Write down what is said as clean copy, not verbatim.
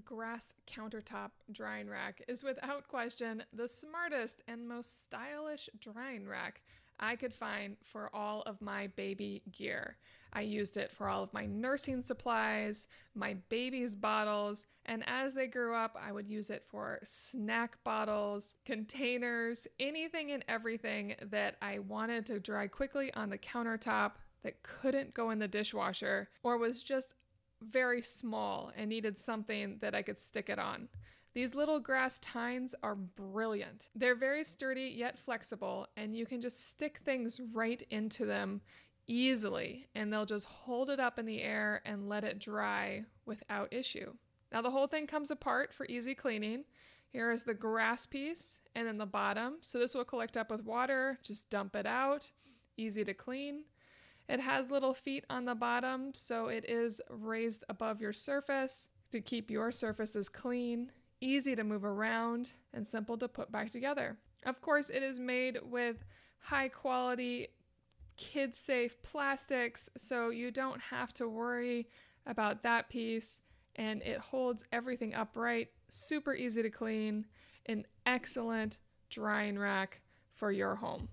grass countertop drying rack is without question the smartest and most stylish drying rack I could find for all of my baby gear. I used it for all of my nursing supplies, my baby's bottles, and as they grew up, I would use it for snack bottles, containers, anything and everything that I wanted to dry quickly on the countertop that couldn't go in the dishwasher or was just very small and needed something that I could stick it on. These little grass tines are brilliant. They're very sturdy yet flexible, and you can just stick things right into them easily, and they'll just hold it up in the air and let it dry without issue. Now the whole thing comes apart for easy cleaning. Here is the grass piece and then the bottom. So this will collect up with water, just dump it out, easy to clean. It has little feet on the bottom, so it is raised above your surface to keep your surfaces clean, easy to move around, and simple to put back together. Of course, it is made with high quality, kid-safe plastics, so you don't have to worry about that piece, and it holds everything upright, super easy to clean, an excellent drying rack for your home.